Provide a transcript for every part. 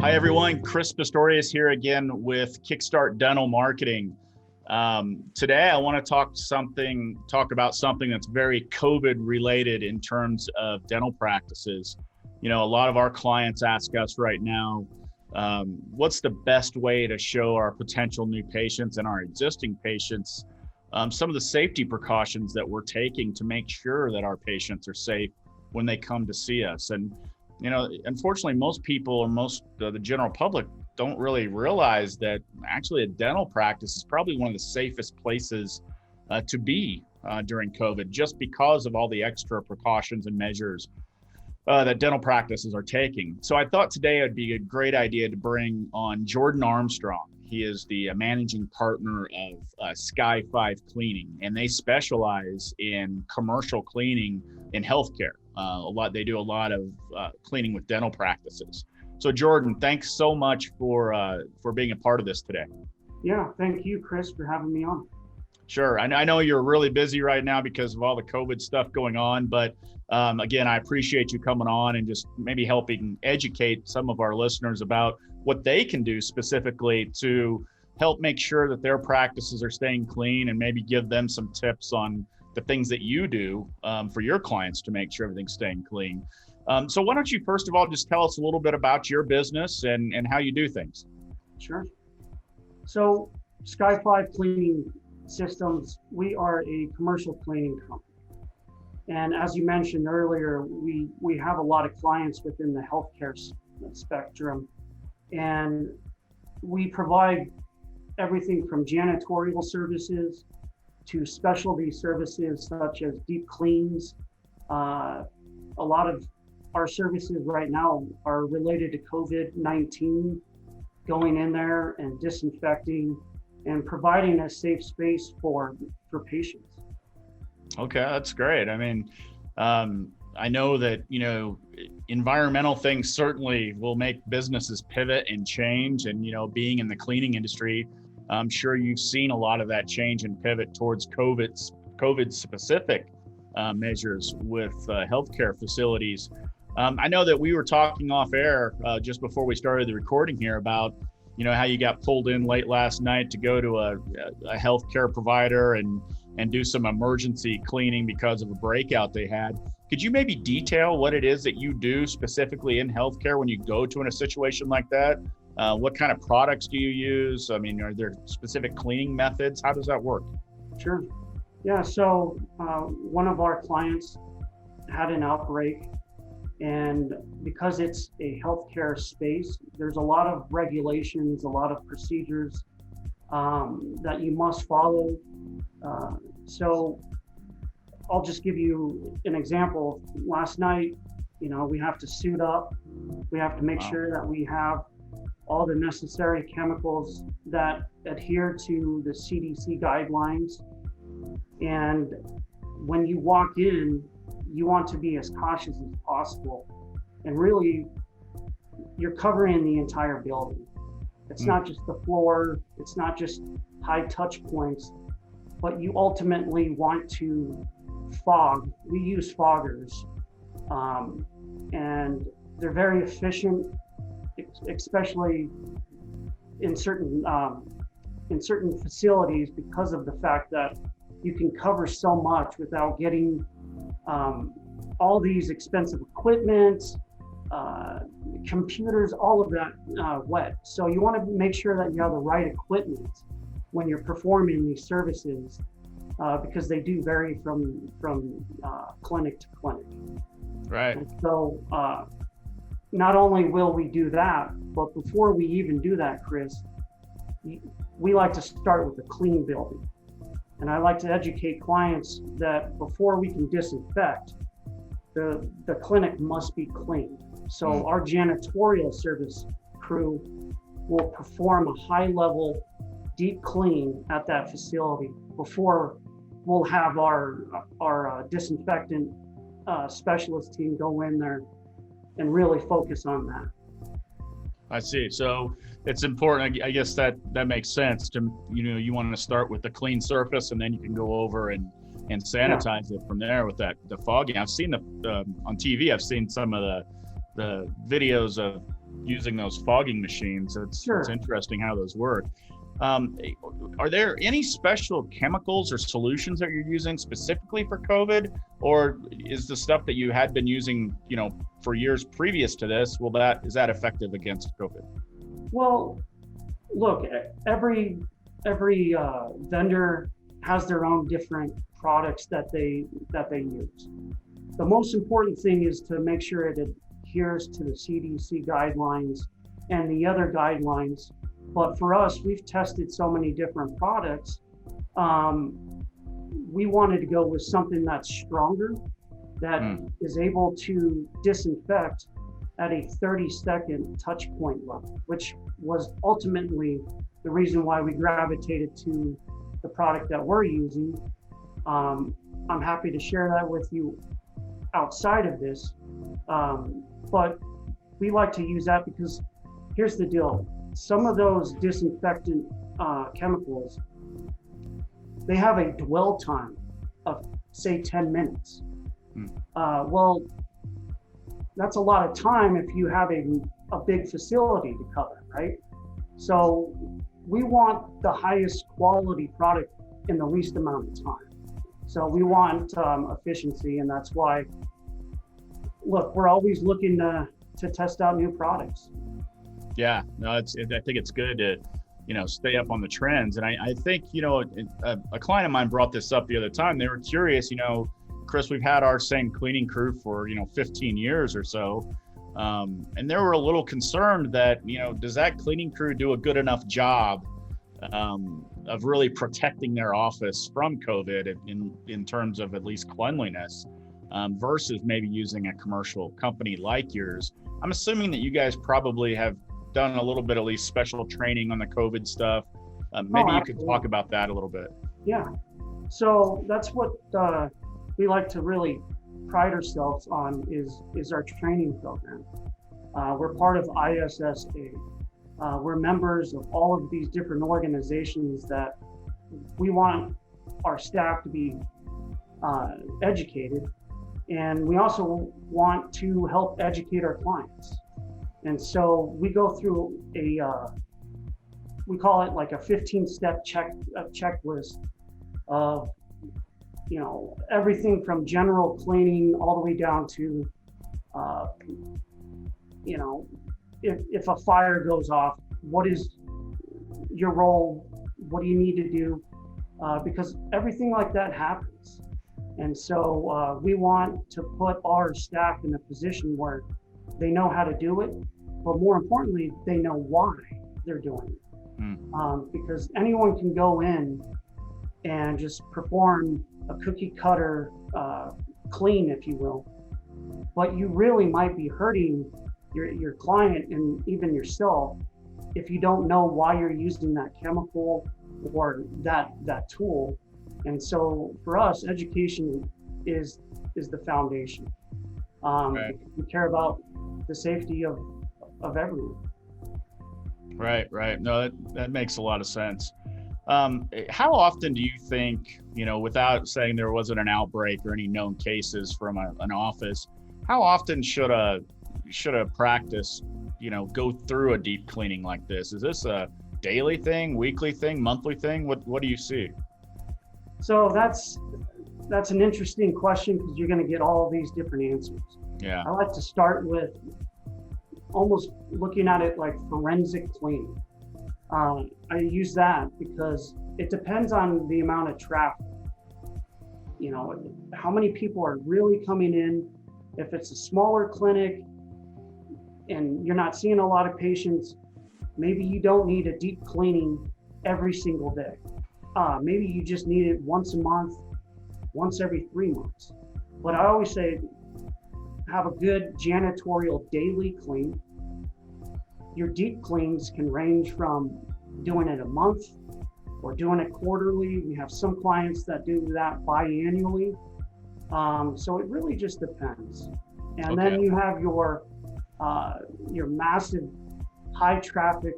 Hi everyone, Chris Pistorius here again with KickStart Dental Marketing. Today I want to talk about something that's very COVID related in terms of dental practices. You know, a lot of our clients ask us right now, what's the best way to show our potential new patients and our existing patients some of the safety precautions that we're taking to make sure that our patients are safe when they come to see us. And you know, unfortunately, most people or most of the general public don't really realize that actually a dental practice is probably one of the safest places to be during COVID, just because of all the extra precautions and measures that dental practices are taking. So I thought today it'd be a great idea to bring on Jordan Armstrong. He is the managing partner of Sky5 Cleaning, and they specialize in commercial cleaning in healthcare. They do a lot of cleaning with dental practices. So Jordan, thanks so much for being a part of this today. Yeah, thank you, Chris, for having me on. Sure, I know you're really busy right now because of all the COVID stuff going on, but again, I appreciate you coming on and just maybe helping educate some of our listeners about what they can do specifically to help make sure that their practices are staying clean, and maybe give them some tips on the things that you do for your clients to make sure everything's staying clean. So why don't you first of all just tell us a little bit about your business and how you do things? Sure. So Sky5 Cleaning Systems, we are a commercial cleaning company. And as you mentioned earlier, we have a lot of clients within the healthcare spectrum. And we provide everything from janitorial services to specialty services such as deep cleans. A lot of our services right now are related to COVID-19, going in there and disinfecting and providing a safe space for patients. Okay, that's great. I mean, I know that, you know, environmental things certainly will make businesses pivot and change. And, you know, being in the cleaning industry, I'm sure you've seen a lot of that change and pivot towards COVID specific measures with healthcare facilities. I know that we were talking off air just before we started the recording here about, you know, how you got pulled in late last night to go to a healthcare provider and do some emergency cleaning because of a breakout they had. Could you maybe detail what it is that you do specifically in healthcare when you go to in a situation like that? What kind of products do you use? I mean, are there specific cleaning methods? How does that work? Sure. Yeah, so one of our clients had an outbreak, and because it's a healthcare space, there's a lot of regulations, a lot of procedures that you must follow. So I'll just give you an example. Last night, you know, we have to suit up. We have to make sure that we have all the necessary chemicals that adhere to the CDC guidelines. And when you walk in, you want to be as cautious as possible. And really, you're covering the entire building. It's not just the floor, it's not just high touch points, but you ultimately want to fog. We use foggers, and they're very efficient, especially in certain facilities, because of the fact that you can cover so much without getting all these expensive equipment, computers, all of that wet. So you want to make sure that you have the right equipment when you're performing these services, because they do vary from clinic to clinic. Right. And so not only will we do that, but before we even do that, Chris, we like to start with a clean building. And I like to educate clients that before we can disinfect, the clinic must be clean. So our janitorial service crew will perform a high-level deep clean at that facility before we'll have our disinfectant specialist team go in there and really focus on that. I see. So it's important. I guess that makes sense. To, you know, you want to start with the clean surface, and then you can go over and sanitize it from there with the fogging. I've seen on TV. I've seen some of the videos of using those fogging machines. Sure. It's interesting how those work. Are there any special chemicals or solutions that you're using specifically for COVID, or is the stuff that you had been using, for years previous to this, is that effective against COVID? Well, look, every vendor has their own different products that they use. The most important thing is to make sure it adheres to the CDC guidelines and the other guidelines. But for us, we've tested so many different products. We wanted to go with something that's stronger, that is able to disinfect at a 30-second touch point level, which was ultimately the reason why we gravitated to the product that we're using. I'm happy to share that with you outside of this, but we like to use that because here's the deal. Some of those disinfectant chemicals, they have a dwell time of, say, 10 minutes. Well, that's a lot of time if you have a big facility to cover, right? So we want the highest quality product in the least amount of time. So we want efficiency, and that's why, look, we're always looking to test out new products. Yeah, no, I think it's good to, stay up on the trends. And I think, a client of mine brought this up the other time. They were curious, Chris, we've had our same cleaning crew for, 15 years or so. And they were a little concerned that, does that cleaning crew do a good enough job of really protecting their office from COVID in terms of at least cleanliness versus maybe using a commercial company like yours? I'm assuming that you guys probably have done a little bit, at least special training on the COVID stuff. Maybe you could talk about that a little bit. Yeah. So that's what we like to really pride ourselves on is our training program. We're part of ISSA. We're members of all of these different organizations that we want our staff to be educated. And we also want to help educate our clients. And so we go through we call it like a 15-step checklist of, everything from general cleaning all the way down to, if a fire goes off, what is your role? What do you need to do? Because everything like that happens. And so we want to put our staff in a position where they know how to do it, but more importantly, they know why they're doing it. Because anyone can go in and just perform a cookie cutter clean, if you will, but you really might be hurting your client and even yourself if you don't know why you're using that chemical or that tool. And so for us, education is the foundation. Right. We care about the safety of everyone. Right. No, that makes a lot of sense. How often do you think, without saying there wasn't an outbreak or any known cases from an office, how often should a practice, go through a deep cleaning like this? Is this a daily thing, weekly thing, monthly thing? What do you see? So that's an interesting question because you're going to get all of these different answers. Yeah. I like to start with almost looking at it like forensic cleaning. I use that because it depends on the amount of traffic. How many people are really coming in. If it's a smaller clinic and you're not seeing a lot of patients, maybe you don't need a deep cleaning every single day. Maybe you just need it once a month, once every 3 months. But I always say, have a good janitorial daily clean. Your deep cleans can range from doing it a month or doing it quarterly. We have some clients that do that biannually. So it really just depends. And then you have your massive high traffic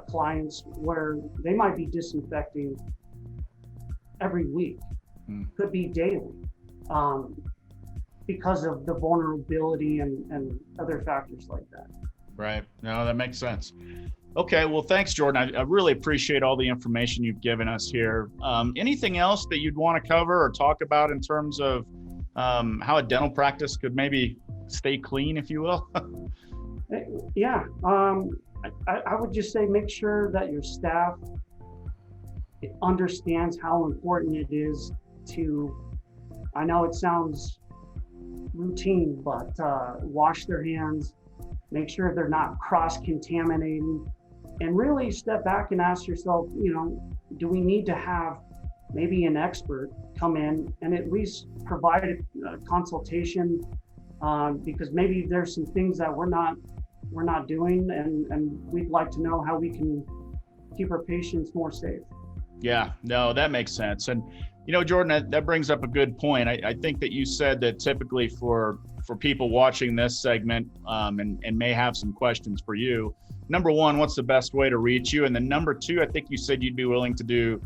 clients where they might be disinfecting every week, could be daily, because of the vulnerability and other factors like that. Right. No, that makes sense. Okay. Well, thanks, Jordan. I really appreciate all the information you've given us here. Anything else that you'd want to cover or talk about in terms of how a dental practice could maybe stay clean, if you will? Yeah. I would just say make sure that your staff understands how important it is to, I know it sounds routine, but wash their hands, make sure they're not cross-contaminating, and really step back and ask yourself, do we need to have maybe an expert come in and at least provide a consultation, because maybe there's some things that we're not doing, and we'd like to know how we can keep our patients more safe. Yeah, no, that makes sense. And, Jordan, that brings up a good point. I think that you said that typically for people watching this segment and may have some questions for you, number one, what's the best way to reach you? And then number two, I think you said you'd be willing to do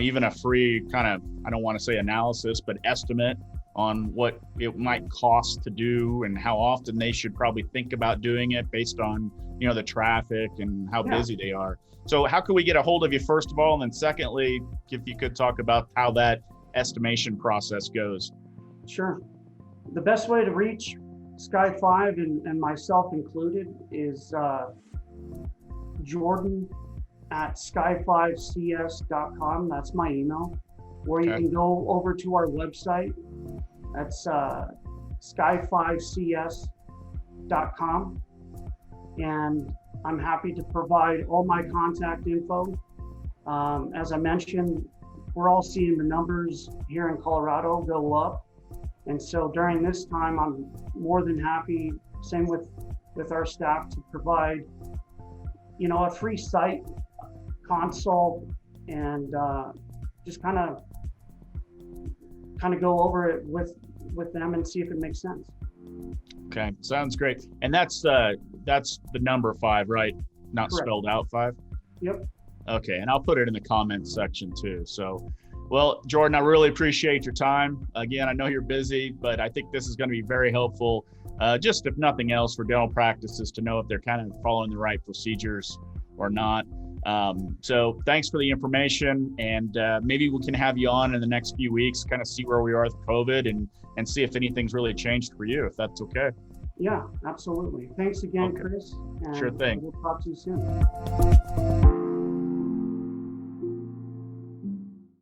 even a free kind of, I don't want to say analysis, but estimate on what it might cost to do and how often they should probably think about doing it based on, the traffic and how busy they are. So how could we get a hold of you, first of all? And then secondly, if you could talk about how that estimation process goes. Sure. The best way to reach Sky5 and myself included is Jordan at sky5cs.com. That's my email. Or you can go over to our website. That's sky5cs.com. And I'm happy to provide all my contact info. As I mentioned, we're all seeing the numbers here in Colorado go up. And so during this time, I'm more than happy, same with our staff, to provide, a free site consult and just kind of go over it with them and see if it makes sense. Okay, sounds great. And that's the number 5, right? Not Correct. Spelled out 5? Yep. Okay, and I'll put it in the comments section too. So, well, Jordan, I really appreciate your time. Again, I know you're busy, but I think this is going to be very helpful, just if nothing else, for dental practices to know if they're kind of following the right procedures or not. So thanks for the information, and maybe we can have you on in the next few weeks, kind of see where we are with COVID and see if anything's really changed for you, if that's okay. Yeah, absolutely. Thanks again, Okay. Chris. And Sure thing. We'll talk to you soon.